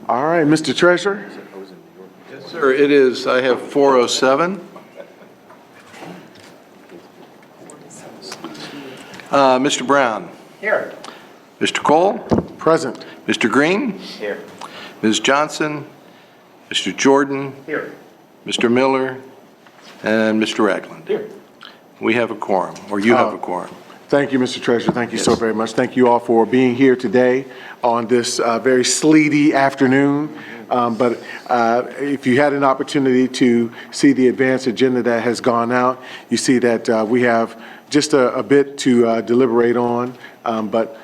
All right, Mr. Treasurer. Yes, sir, it is. I have 407. Mr. Brown. Here. Mr. Cole. Present. Mr. Green. Here. Ms. Johnson. Mr. Jordan. Here. Mr. Miller. And Mr. Ragland. Here. We have a quorum, or you have a quorum. Thank you, Mr. Treasurer. Thank you so Yes. very much. Thank you all for being here today on this very sleety afternoon. But if you had an opportunity to see the advanced agenda that has gone out, you see that we have just a bit to deliberate on, but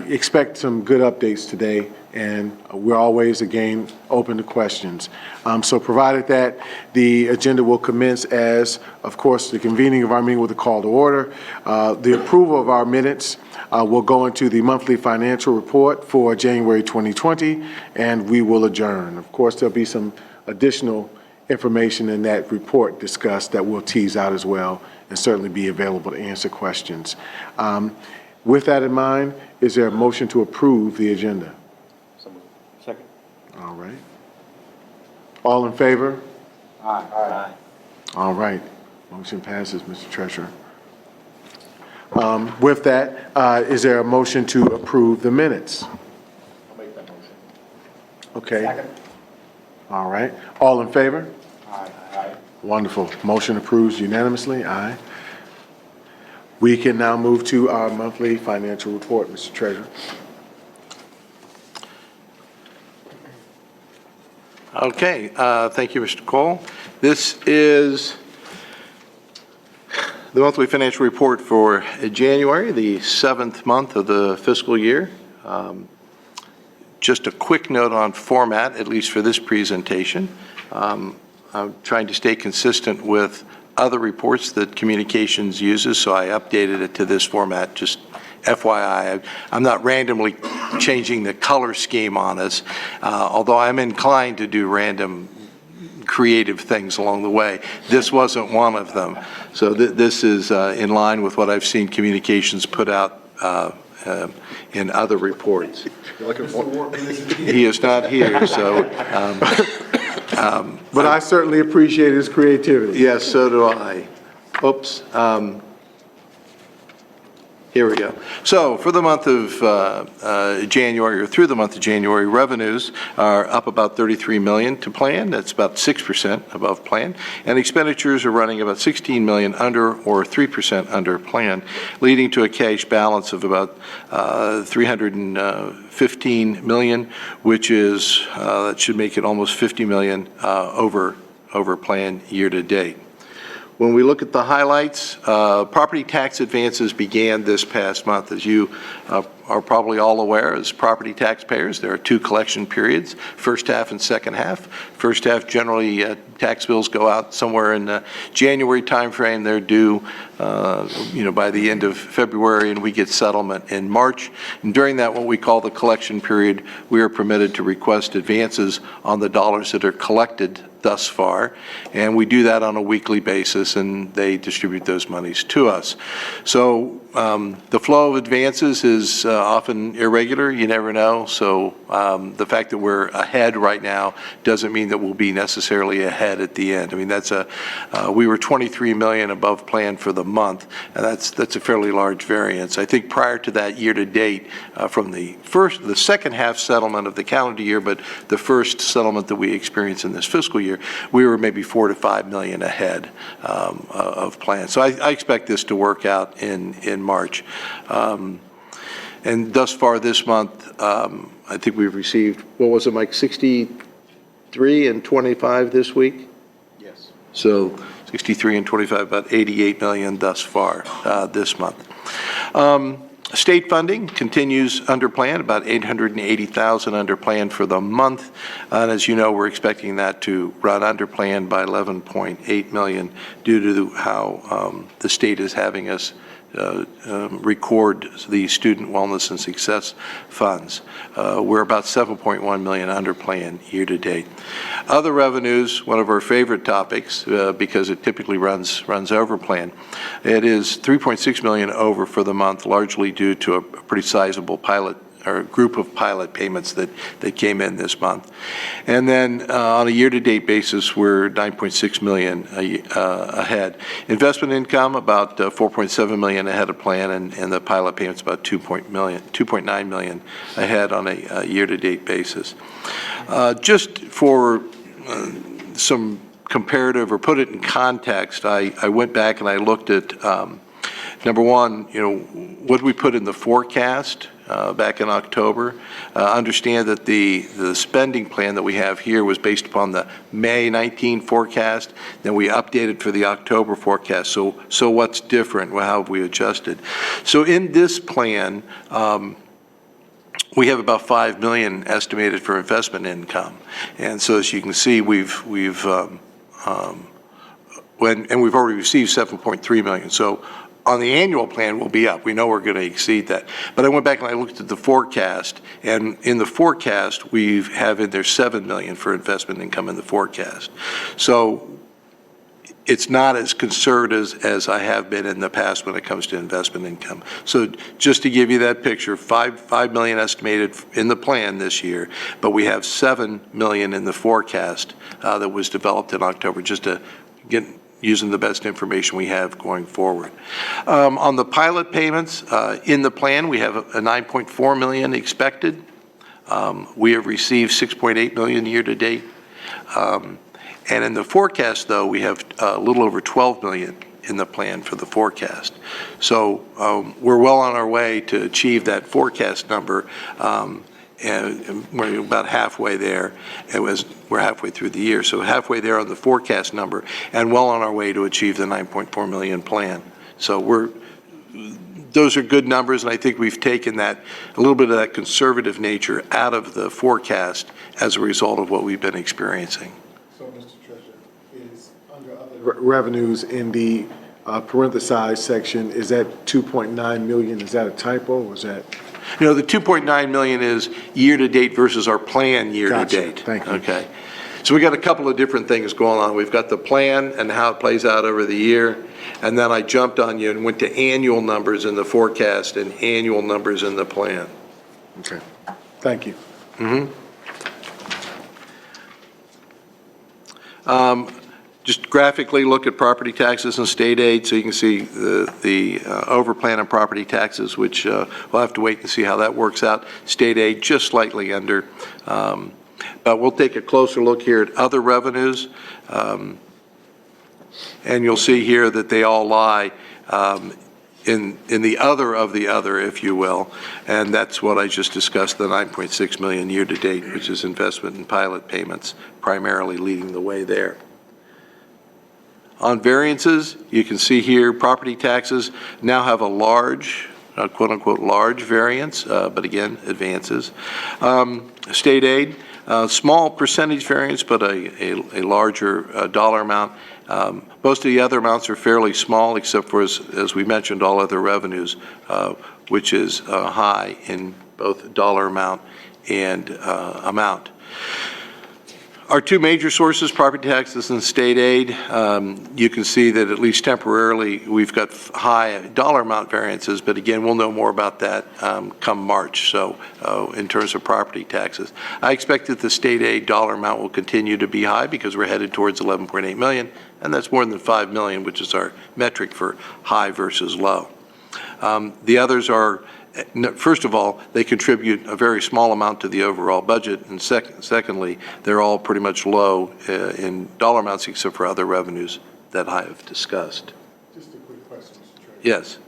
expect some good updates today, and we're always, again, open to questions. So provided that the agenda will commence as, of course, the convening of our meeting with a call to order, the approval of our minutes will go into the monthly financial report for January 2020, and we will adjourn. Of course, there'll be some additional information in that report discussed that we'll tease out as well, and certainly be available to answer questions. With that in mind, is there a motion to approve the agenda? Second. All right. All in favor? Aye. All right. Motion passes, Mr. Treasurer. With that, is there a motion to approve the minutes? I'll make that motion. Okay. Second. All right. All in favor? Aye. Aye. Wonderful. Motion approves unanimously. Aye. We can now move to our monthly financial report, Mr. Treasurer. Okay, thank you, Mr. Cole. This is the monthly financial report for January, the 7th month of the fiscal year. Just a quick note on format, at least for this presentation. I'm trying to stay consistent with other reports that Communications uses, so I updated it to this format, just FYI. I'm not randomly changing the color scheme on us, although I'm inclined to do random creative things along the way. This wasn't one of them. So this is in line with what I've seen Communications put out in other reports. He is not here, so. But I certainly appreciate his creativity. Yes, so do I. Oops. Here we go. So for the month of January, or through the month of January, revenues are up about $33 million to plan. That's about 6% above plan. And expenditures are running about $16 million under, or 3% under plan, leading to a cash balance of about $315 million, which is, that should make it almost $50 million over plan year to date. When we look at the highlights, property tax advances began this past month. As you are probably all aware, as property taxpayers, there are two collection periods, first half and second half. First half, generally, tax bills go out somewhere in the January timeframe. They're due, by the end of February, and we get settlement in March. And during that, what we call the collection period, we are permitted to request advances on the dollars that are collected thus far, and we do that on a weekly basis, and they distribute those monies to us. So the flow of advances is often irregular. You never know. So the fact that we're ahead right now doesn't mean that we'll be necessarily ahead at the end. I mean, we were $23 million above plan for the month, and that's a fairly large variance. I think prior to that, year to date, from the second half settlement of the calendar year, but the first settlement that we experienced in this fiscal year, we were maybe $4 to $5 million ahead of plan. So I expect this to work out in March. And thus far this month, I think we've received, what was it, Mike, 63 and 25 this week? Yes. So 63 and 25, about 88 million thus far this month. State funding continues under plan, about $880,000 under plan for the month. And as you know, we're expecting that to run under plan by $11.8 million due to how the state is having us record the student wellness and success funds. We're about $7.1 million under plan year to date. Other revenues, one of our favorite topics because it typically runs over plan. It is $3.6 million over for the month, largely due to a pretty sizable pilot or group of pilot payments that came in this month. And then on a year-to-date basis, we're 9.6 million ahead. Investment income, about 4.7 million ahead of plan, and the pilot payments about 2.9 million ahead on a year-to-date basis. Just for some comparative, or put it in context, I went back and I looked at, number one, what we put in the forecast back in October. Understand that the spending plan that we have here was based upon the May 19 forecast, then we updated for the October forecast. So what's different? Well, how have we adjusted? So in this plan, we have about 5 million estimated for investment income. And so as you can see, we've already received 7.3 million. So on the annual plan, we'll be up. We know we're going to exceed that. But I went back and I looked at the forecast, and in the forecast, we have in there 7 million for investment income in the forecast. So it's not as conservative as I have been in the past when it comes to investment income. So just to give you that picture, 5 million estimated in the plan this year, but we have 7 million in the forecast that was developed in October, just to get using the best information we have going forward. On the pilot payments, in the plan, we have a 9.4 million expected. We have received 6.8 million year to date. And in the forecast, though, we have a little over 12 million in the plan for the forecast. So we're well on our way to achieve that forecast number, and we're about halfway there. We're halfway through the year, so halfway there on the forecast number, and well on our way to achieve the 9.4 million plan. So those are good numbers, and I think we've taken a little bit of that conservative nature out of the forecast as a result of what we've been experiencing. So, Mr. Treasurer, is under other revenues in the parenthesized section, is that 2.9 million? Is that a typo, or is that? The 2.9 million is year-to-date versus our plan year-to-date. Gotcha. Thank you. Okay. So we got a couple of different things going on. We've got the plan and how it plays out over the year, and then I jumped on you and went to annual numbers in the forecast and annual numbers in the plan. Okay. Thank you. Just graphically look at property taxes and state aid, so you can see the overplan and property taxes, which we'll have to wait and see how that works out. State aid just slightly under. But we'll take a closer look here at other revenues. And you'll see here that they all lie in the other of the other, if you will. And that's what I just discussed, the 9.6 million year to date, which is investment and pilot payments, primarily leading the way there. On variances, you can see here property taxes now have a large, quote-unquote large variance, but again, advances. State aid, small percentage variance, but a larger dollar amount. Most of the other amounts are fairly small, except for, as we mentioned, all other revenues, which is high in both dollar amount and amount. Our two major sources, property taxes and state aid, you can see that at least temporarily we've got high dollar amount variances, but again, we'll know more about that come March, so in terms of property taxes. I expect that the state aid dollar amount will continue to be high because we're headed towards 11.8 million, and that's more than 5 million, which is our metric for high versus low. The others are, first of all, they contribute a very small amount to the overall budget, and secondly, they're all pretty much low in dollar amounts except for other revenues that I have discussed. Just a quick question, Mr. Treasurer. Yes.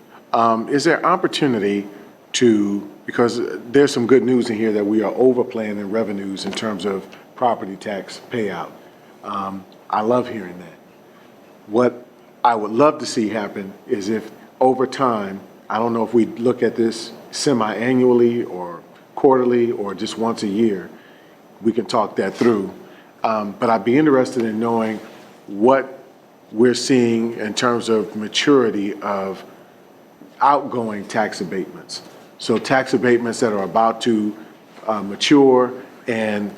Is there opportunity because there's some good news in here that we are overplanning revenues in terms of property tax payout. I love hearing that. What I would love to see happen is if over time, I don't know if we look at this semi-annually or quarterly or just once a year, we can talk that through. But I'd be interested in knowing what we're seeing in terms of maturity of outgoing tax abatements. So tax abatements that are about to mature and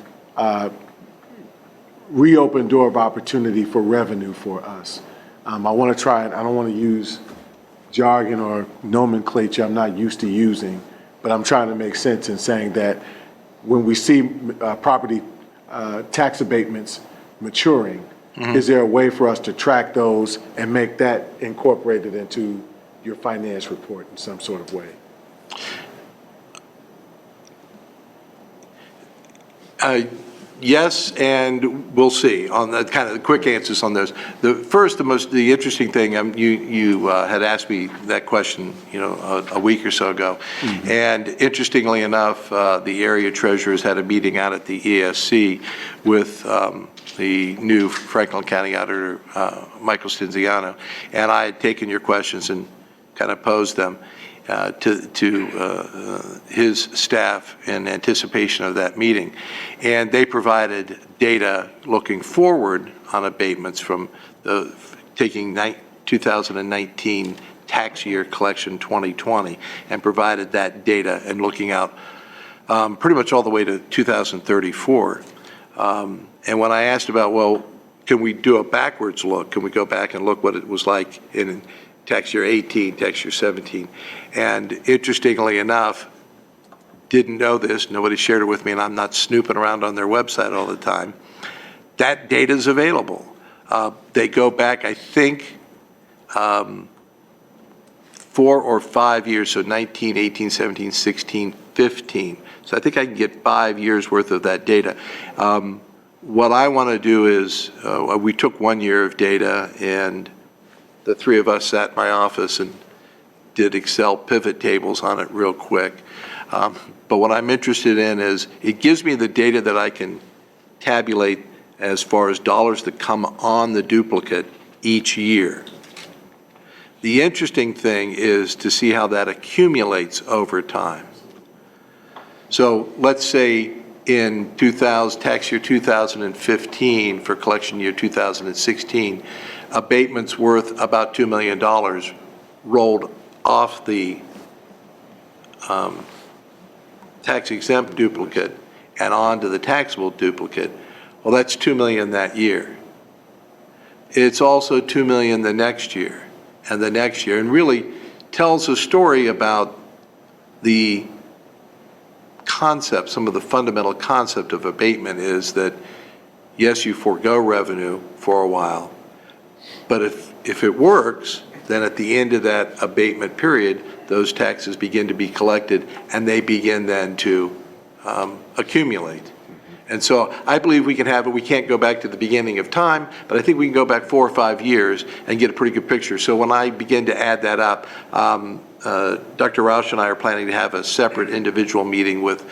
reopen door of opportunity for revenue for us. I want to try it. I don't want to use jargon or nomenclature I'm not used to using, but I'm trying to make sense in saying that when we see property tax abatements maturing, is there a way for us to track those and make that incorporated into your finance report in some sort of way? Yes, and we'll see on the kind of the quick answers on those. The interesting thing, you had asked me that question, a week or so ago. And interestingly enough, the area treasurers had a meeting out at the ESC with the new Franklin County Auditor, Michael Stinziano. And I had taken your questions and kind of posed them to his staff in anticipation of that meeting. And they provided data looking forward on abatements from taking 2019 tax year collection 2020 and provided that data and looking out pretty much all the way to 2034. And when I asked about, well, can we do a backwards look? Can we go back and look what it was like in tax year 18, tax year 17? And interestingly enough, didn't know this, nobody shared it with me, and I'm not snooping around on their website all the time. That data is available. They go back, I think, 4 or 5 years, so 19, 18, 17, 16, 15. So I think I can get 5 years worth of that data. What I want to do is, we took 1 year of data, and the three of us sat in my office and did Excel pivot tables on it real quick. But what I'm interested in is it gives me the data that I can tabulate as far as dollars that come on the duplicate each year. The interesting thing is to see how that accumulates over time. So let's say in tax year 2015 for collection year 2016, abatements worth about $2 million rolled off the tax exempt duplicate and onto the taxable duplicate. Well, that's $2 million that year. It's also $2 million the next year and the next year, and really tells a story about the concept, some of the fundamental concept of abatement is that, yes, you forego revenue for a while, but if it works, then at the end of that abatement period, those taxes begin to be collected and they begin then to accumulate. And so I believe we can have it. We can't go back to the beginning of time, but I think we can go back 4 or 5 years and get a pretty good picture. So when I begin to add that up, Dr. Roush and I are planning to have a separate individual meeting with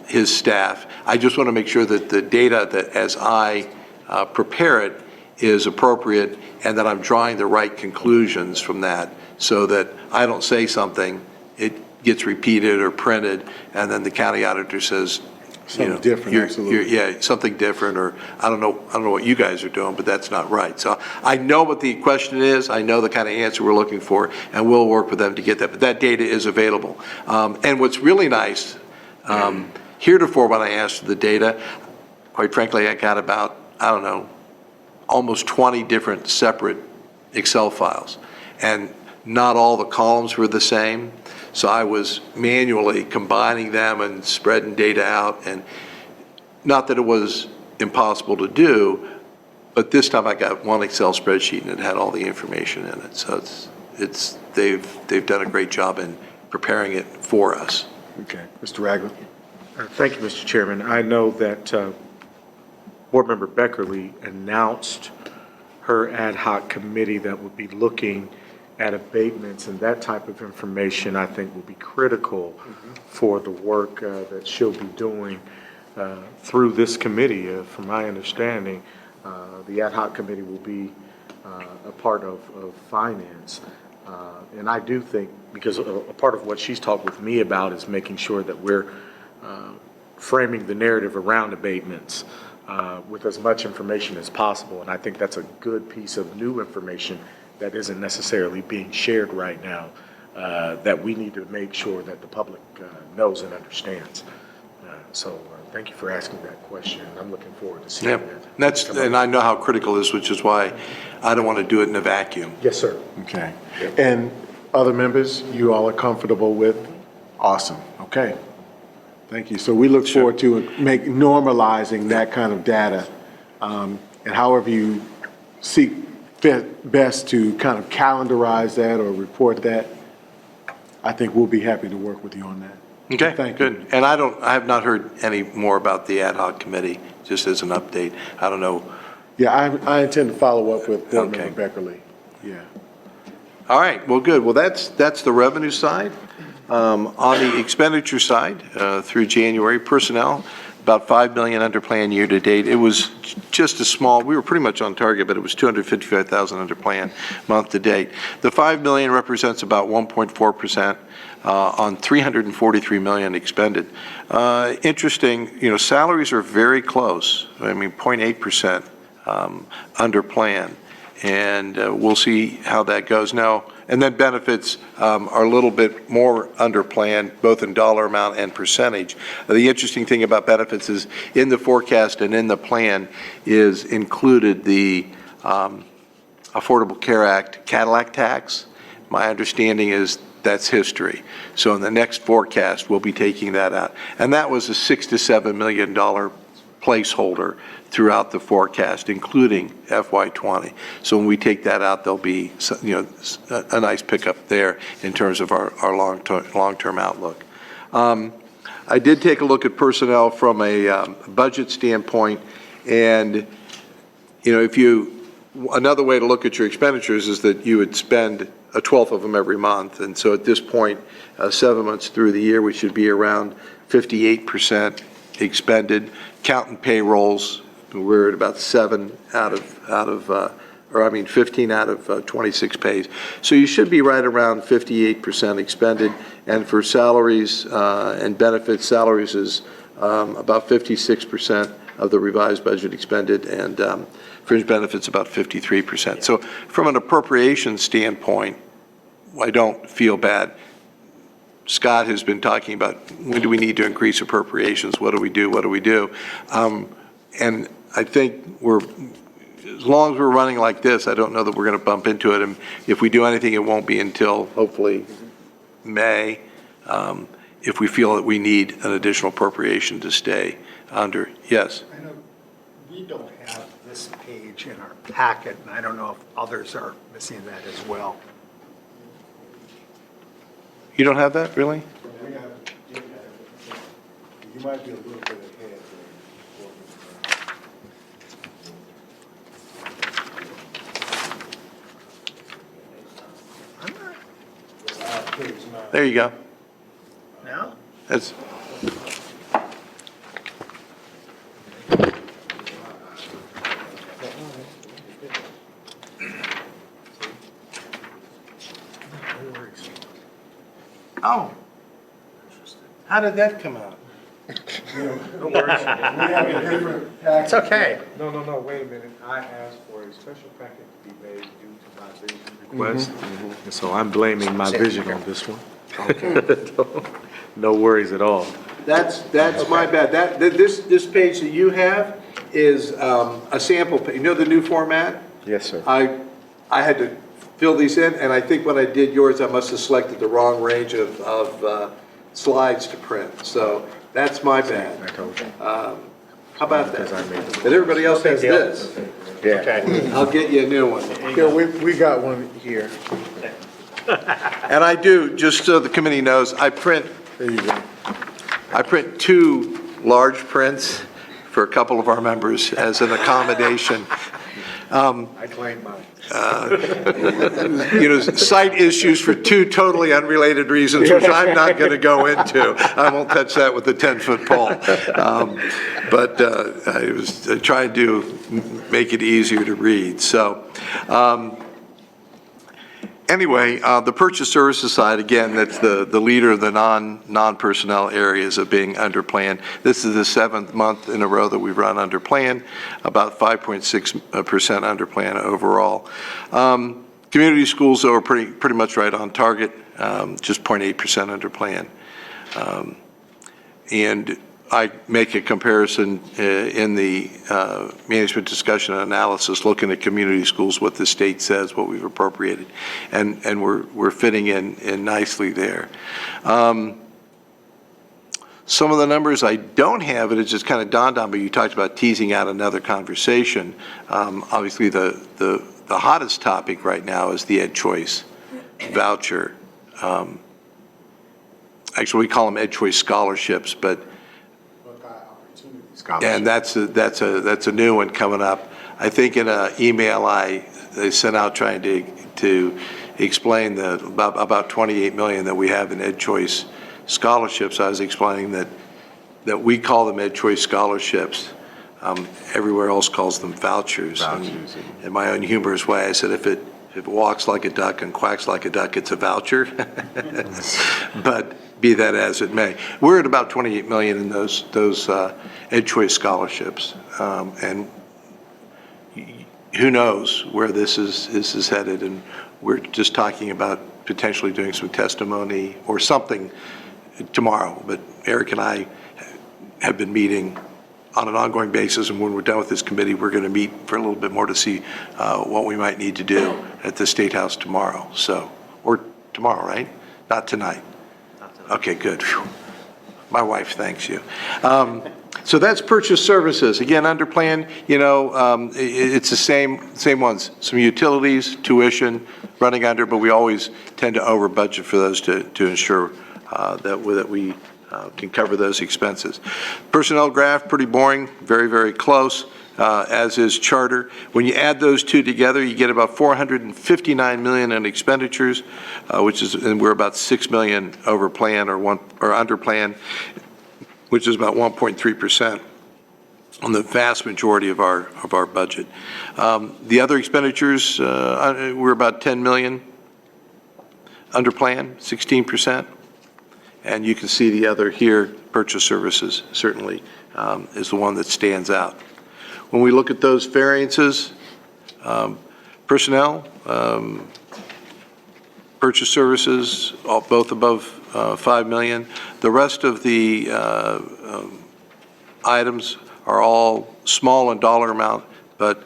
his staff. I just want to make sure that the data that as I prepare it is appropriate and that I'm drawing the right conclusions from that so that I don't say something, it gets repeated or printed, and then the county auditor says, Something different, absolutely. Yeah, something different, or I don't know what you guys are doing, but that's not right. So I know what the question is, I know the kind of answer we're looking for, and we'll work with them to get that, but that data is available. And what's really nice, heretofore when I asked for the data, quite frankly, I got about, almost 20 different separate Excel files. And not all the columns were the same. So I was manually combining them and spreading data out, and not that it was impossible to do, but this time I got one Excel spreadsheet and it had all the information in it. So they've done a great job in preparing it for us. Okay, Mr. Ragland. Thank you, Mr. Chairman. I know that Board Member Beckerly announced her ad hoc committee that would be looking at abatements, and that type of information I think will be critical for the work that she'll be doing through this committee. From my understanding, the ad hoc committee will be a part of finance. And I do think, because a part of what she's talked with me about is making sure that we're framing the narrative around abatements with as much information as possible. And I think that's a good piece of new information that isn't necessarily being shared right now, that we need to make sure that the public knows and understands. So thank you for asking that question. I'm looking forward to seeing that. And I know how critical it is, which is why I don't want to do it in a vacuum. Yes, sir. Okay. And other members, you all are comfortable with Awesome, okay. Thank you. So we look forward to normalizing that kind of data, and however you see fit best to kind of calendarize that or report that, I think we'll be happy to work with you on that. Okay, Thank you. good. And I have not heard any more about the ad hoc committee, just as an update. I don't know. Yeah, I intend to follow up with Board Okay. Member Beckerly. Yeah. All right, well, good. Well, that's the revenue side. On the expenditure side, through January, personnel, about 5 million under plan year to date. It was just a small, we were pretty much on target, but it was 255,000 under plan month to date. The 5 million represents about 1.4% on 343 million expended. Interesting, salaries are very close. I mean, 0.8% under plan. And we'll see how that goes now. And then benefits are a little bit more under plan, both in dollar amount and percentage. The interesting thing about benefits is in the forecast and in the plan is included the Affordable Care Act Cadillac tax. My understanding is that's history. So in the next forecast, we'll be taking that out. And that was a $6 to $7 million placeholder throughout the forecast, including FY20. So when we take that out, there'll be a nice pickup there in terms of our long-term outlook. I did take a look at personnel from a budget standpoint, and another way to look at your expenditures is that you would spend a 1/12 of them every month, and so at this point, 7 months through the year, we should be around 58% expended. Counting payrolls, we're at about 15 out of 26 pays. So you should be right around 58% expended. And for salaries and benefits, salaries is about 56% of the revised budget expended, and fringe benefits about 53%. So from an appropriation standpoint, I don't feel bad. Scott has been talking about when do we need to increase appropriations? What do we do? What do we do? And I think as long as we're running like this, I don't know that we're going to bump into it. And if we do anything, it won't be until hopefully May, if we feel that we need an additional appropriation to stay under. Yes? I know we don't have this page in our packet, and I don't know if others are missing that as well. You don't have that, really? You might be a little bit ahead. There you go. No? That's. Oh. How did that come out? It's okay. No, wait a minute. I asked for a special packet to be made due to my vision request, and so I'm blaming my vision on this one. No worries at all. That's my bad. This page that you have is a sample page. You know the new format? Yes, sir. I had to fill these in, and I think when I did yours, I must have selected the wrong range of slides to print. So that's my bad. I told you. How about that? Because I made the- But everybody else has this. Okay. I'll get you a new one. Here, we got one here. And I do, just so the committee knows, I print There you go. 2 large prints for a couple of our members as an accommodation. I claim mine. Site issues for 2 totally unrelated reasons, which I'm not going to go into. I won't touch that with a 10-foot pole. But I was trying to make it easier to read. So anyway, the purchase services side, again, that's the leader of the non-personnel areas of being under plan. This is the 7th month in a row that we've run under plan, about 5.6% under plan overall. Community schools, though, are pretty much right on target, just 0.8% under plan. And I make a comparison in the management discussion and analysis, looking at community schools, what the state says, what we've appropriated, and we're fitting in nicely there. Some of the numbers I don't have, and it just kind of dawned on me, you talked about teasing out another conversation. Obviously, the hottest topic right now is the Ed Choice voucher. Actually, we call them Ed Choice scholarships, but and that's a new one coming up. I think in an email they sent out trying to explain about 28 million that we have in Ed Choice scholarships. I was explaining that we call them Ed Choice scholarships. Everywhere else calls them vouchers. And in my own humorous way, I said, if it walks like a duck and quacks like a duck, it's a voucher. But be that as it may, we're at about 28 million in those Ed Choice scholarships, and who knows where this is headed. And we're just talking about potentially doing some testimony or something tomorrow. But Eric and I have been meeting on an ongoing basis, and when we're done with this committee, we're going to meet for a little bit more to see what we might need to do at the State House tomorrow. So, or tomorrow, right? Not tonight. Okay, good. Phew. My wife thanks you. So that's purchase services. Again, under plan, it's the same ones. Some utilities, tuition, running under, but we always tend to over budget for those to ensure that we can cover those expenses. Personnel graph, pretty boring, very, very close, as is charter. When you add those two together, you get about 459 million in expenditures, and we're about 6 million over plan or under plan, which is about 1.3% on the vast majority of our budget. The other expenditures, we're about 10 million under plan, 16%. And you can see the other here, purchase services certainly is the one that stands out. When we look at those variances, personnel, purchase services, both above 5 million. The rest of the items are all small in dollar amount, but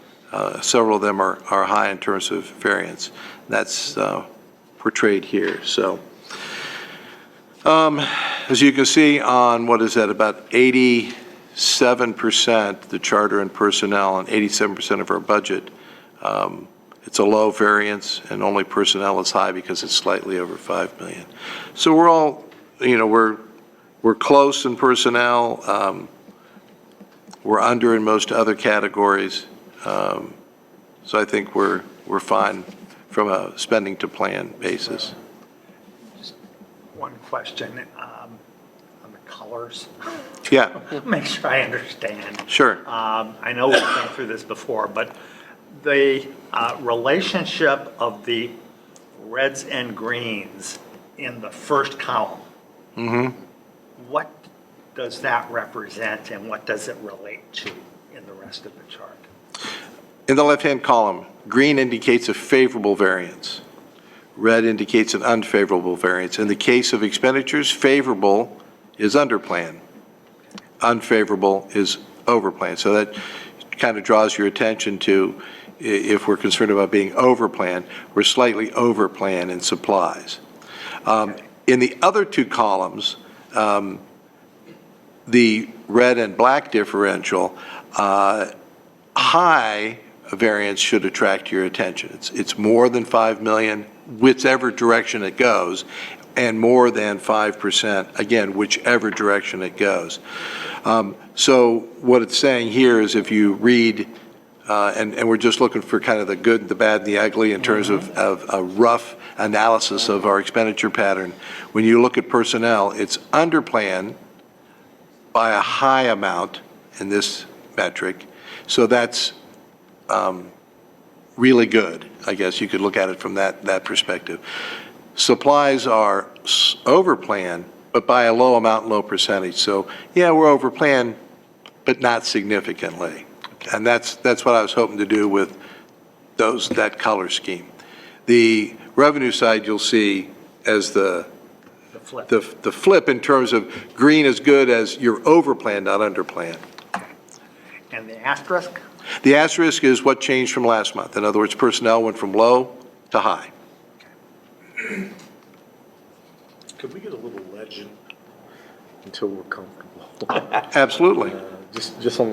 several of them are high in terms of variance. That's portrayed here. So, as you can see on, what is that, about 87%, the charter and personnel, and 87% of our budget, it's a low variance, and only personnel is high because it's slightly over 5 million. So we're all, we're close in personnel. We're under in most other categories. So I think we're fine from a spending to plan basis. One question on the colors. Yeah, Make sure I understand. sure. I know we've been through this before, but the relationship of the reds and greens in the first column, what does that represent and what does it relate to in the rest of the chart? In the left-hand column, green indicates a favorable variance. Red indicates an unfavorable variance. In the case of expenditures, favorable is under plan. Unfavorable is over plan. So that kind of draws your attention to, if we're concerned about being over plan, we're slightly over plan in supplies. In the other two columns, the red and black differential, high variance should attract your attention. It's more than 5 million, whichever direction it goes, and more than 5%, again, whichever direction it goes. So what it's saying here is, if you read, and we're just looking for kind of the good, the bad, and the ugly in terms of a rough analysis of our expenditure pattern. When you look at personnel, it's under plan by a high amount in this metric. So that's really good. I guess you could look at it from that perspective. Supplies are over plan, but by a low amount, low percentage. So yeah, we're over plan, but not significantly. And that's what I was hoping to do with that color scheme. The revenue side, you'll see as the flip. The flip in terms of green is good as you're over plan, not under plan. And the asterisk? The asterisk is what changed from last month. In other words, personnel went from low to high. Could we get a little legend until we're comfortable. Absolutely. Just on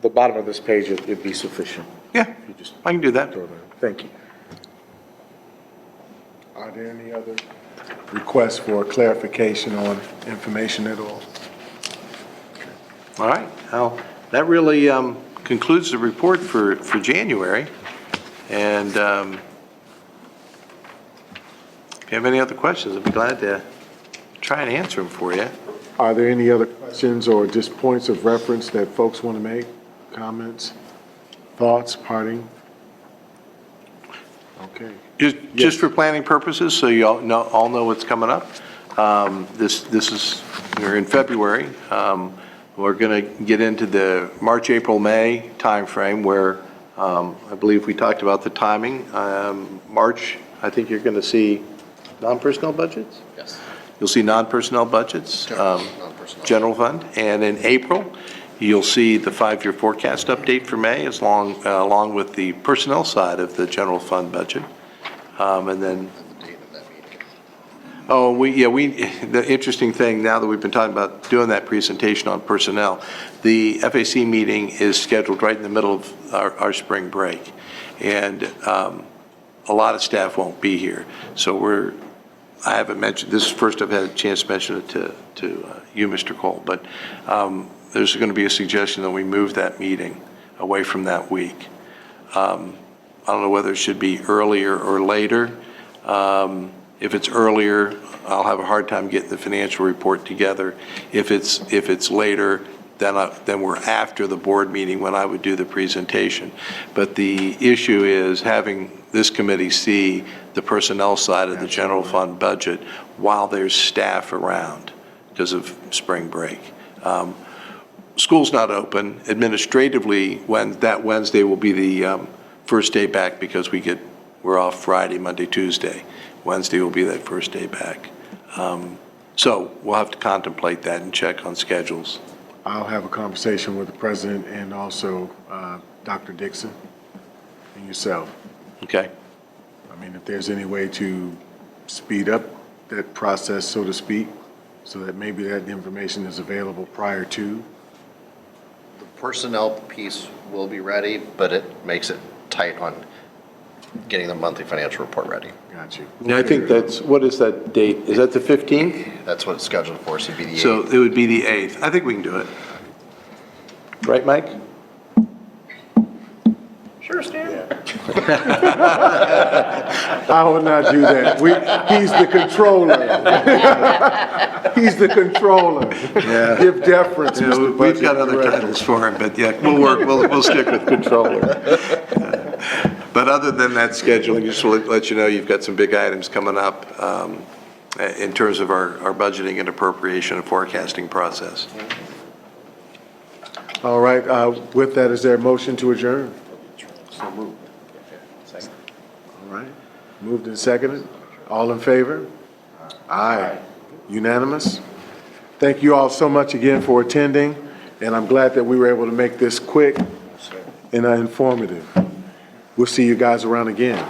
the bottom of this page, it'd be sufficient. Yeah, You just I can do that. throw that. Thank you. Are there any other requests for clarification on information at all? All right, now, that really concludes the report for January. And if you have any other questions, I'd be glad to try and answer them for you. Are there any other questions or just points of reference that folks want to make? Comments, thoughts, parting? Okay. Just for planning purposes, so you all know what's coming up. This is, we're in February. We're going to get into the March, April, May timeframe where I believe we talked about the timing. March, I think you're going to see non-personnel budgets? Yes. You'll see non-personnel budgets, Non-personnel. general fund. And in April, you'll see the five-year forecast update for May, along with the personnel side of the general fund budget. And then, The date of that meeting. the interesting thing, now that we've been talking about doing that presentation on personnel, the FAC meeting is scheduled right in the middle of our spring break. And a lot of staff won't be here. So I haven't mentioned, this is first I've had a chance to mention it to you, Mr. Cole, but there's going to be a suggestion that we move that meeting away from that week. I don't know whether it should be earlier or later. If it's earlier, I'll have a hard time getting the financial report together. If it's later, then we're after the board meeting when I would do the presentation. But the issue is having this committee see the personnel side of the general fund budget while there's staff around because of spring break. School's not open. Administratively, that Wednesday will be the first day back because we're off Friday, Monday, Tuesday. Wednesday will be that first day back. So we'll have to contemplate that and check on schedules. I'll have a conversation with the president and also Dr. Dixon and yourself. Okay? I mean, if there's any way to speed up that process, so to speak, so that maybe that information is available prior to. The personnel piece will be ready, but it makes it tight on getting the monthly financial report ready. Got you. I think what is that date? Is that the 15th? That's what it's scheduled for, so it'd be the 8th. So it would be the 8th. I think we can do it. Right, Mike? Sure, Stan. I will not do that. He's the controller. He's the controller. Yeah. Give deference, Mr. We've got Budget other Director. titles for him, but yeah, we'll stick with controller. But other than that scheduling, just to let you know, you've got some big items coming up in terms of our budgeting and appropriation and forecasting process. All right, with that, is there a motion to adjourn? So moved. All right, moved and seconded. All in favor? Aye. Unanimous? Thank you all so much again for attending, and I'm glad that we were able to make this quick and informative. We'll see you guys around again.